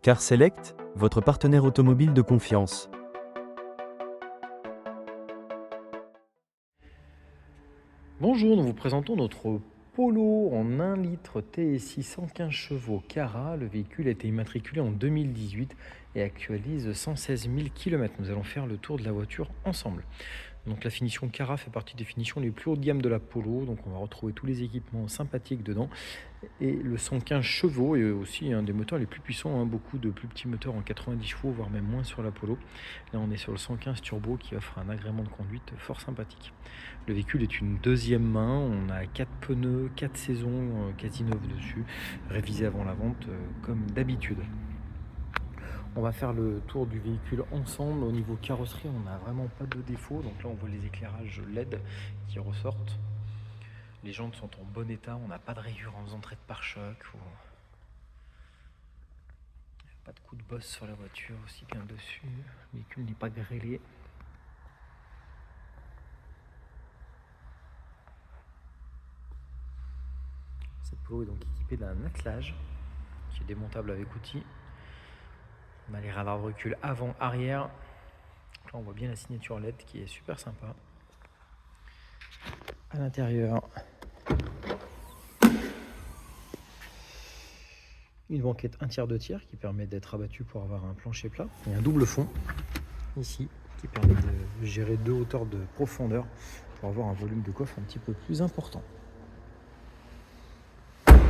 Car Select, votre partenaire automobile de confiance. Bonjour, nous vous présentons notre Polo en 1 litre TSI 115 chevaux Cara. Le véhicule a été immatriculé en 2018 et actualise 116 000 km. Nous allons faire le tour de la voiture ensemble. Donc la finition Cara fait partie des finitions les plus haut de gamme de la Polo, donc on va retrouver tous les équipements sympathiques dedans. Et le 115 chevaux est aussi un des moteurs les plus puissants, beaucoup de plus petits moteurs en 90 chevaux, voire même moins sur la Polo. Là on est sur le 115 turbo qui offre un agrément de conduite fort sympathique. Le véhicule est une deuxième main, on a 4 pneus, 4 saisons quasi neuves dessus, révisés avant la vente comme d'habitude. On va faire le tour du véhicule ensemble. Au niveau carrosserie, on n'a vraiment pas de défaut. Donc là, on voit les éclairages LED qui ressortent. Les jantes sont en bon état. On n'a pas de rayures en entrée de pare-choc. Pas de coup de bosse sur la voiture, aussi bien dessus. Le véhicule n'est pas grêlé. Cette Polo est donc équipée d'un attelage qui est démontable avec outil. On a les radars de recul avant, arrière. Là, on voit bien la signature LED qui est super sympa. À l'intérieur, une banquette 1/3 2 tiers qui permet d'être abattu pour avoir un plancher plat. Et un double fond ici qui permet de gérer 2 hauteurs de profondeur pour avoir un volume de coffre un petit peu plus important. Toujours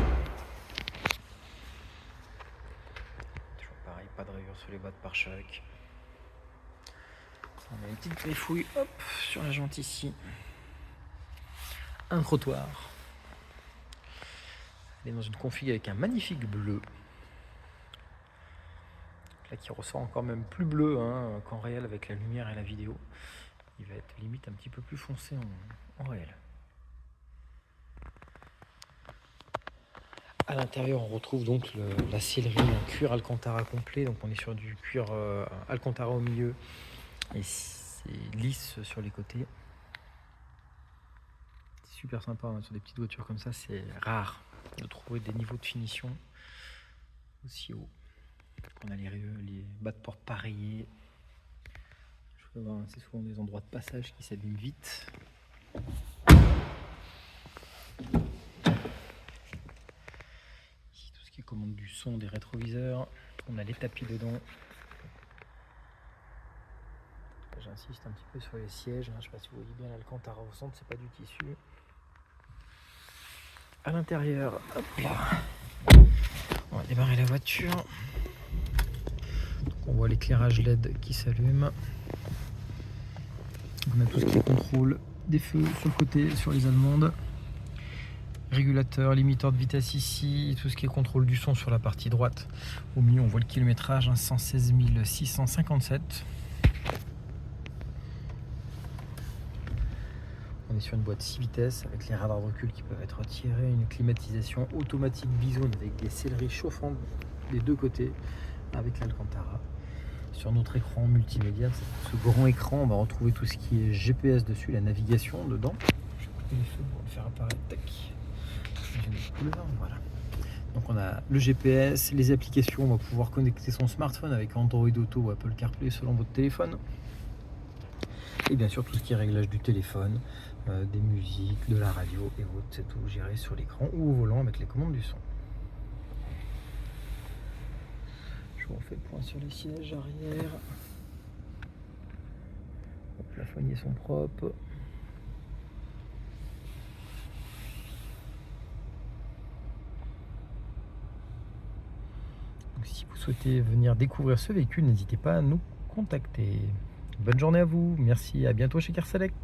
pareil, pas de rayures sur les bas de pare-choc. On a une petite griffouille sur la jante ici. Un trottoir. Elle est dans une config avec un magnifique bleu. Là qui ressort encore même plus bleu qu'en réel avec la lumière et la vidéo. Il va être limite un petit peu plus foncé en réel. À l'intérieur, on retrouve donc la sellerie en cuir Alcantara complet. Donc on est sur du cuir Alcantara au milieu et c'est lisse sur les côtés. C'est super sympa sur des petites voitures comme ça, c'est rare de trouver des niveaux de finition aussi hauts. On a les bas de porte pas rayés. Je peux voir, c'est souvent des endroits de passage qui s'abîment vite. Ici, tout ce qui est commande du son, des rétroviseurs. On a les tapis dedans. J'insiste un petit peu sur les sièges. Je ne sais pas si vous voyez bien l'Alcantara au centre, c'est pas du tissu. À l'intérieur, hop là. On va démarrer la voiture. Donc on voit l'éclairage LED qui s'allume. On a tout ce qui est contrôle des feux sur le côté, sur les allemandes. Régulateur, limiteur de vitesse ici. Tout ce qui est contrôle du son sur la partie droite. Au milieu, on voit le kilométrage, 116 657. On est sur une boîte 6 vitesses avec les radars de recul qui peuvent être retirés, une climatisation automatique bizone avec des selleries chauffantes des deux côtés avec l'Alcantara. Sur notre écran multimédia, ce grand écran, on va retrouver tout ce qui est GPS dessus, la navigation dedans. Je vais couper les feux pour le faire apparaître. Tac. Voilà. Donc on a le GPS, les applications, on va pouvoir connecter son smartphone avec Android Auto ou Apple CarPlay selon votre téléphone. Et bien sûr tout ce qui est réglage du téléphone, des musiques, de la radio et autres, c'est tout géré sur l'écran ou au volant avec les commandes du son. Je vous refais le point sur les sièges arrière. Les plafonniers sont propres. Donc, si vous souhaitez venir découvrir ce véhicule, n'hésitez pas à nous contacter. Bonne journée à vous, merci, à bientôt chez Car Select.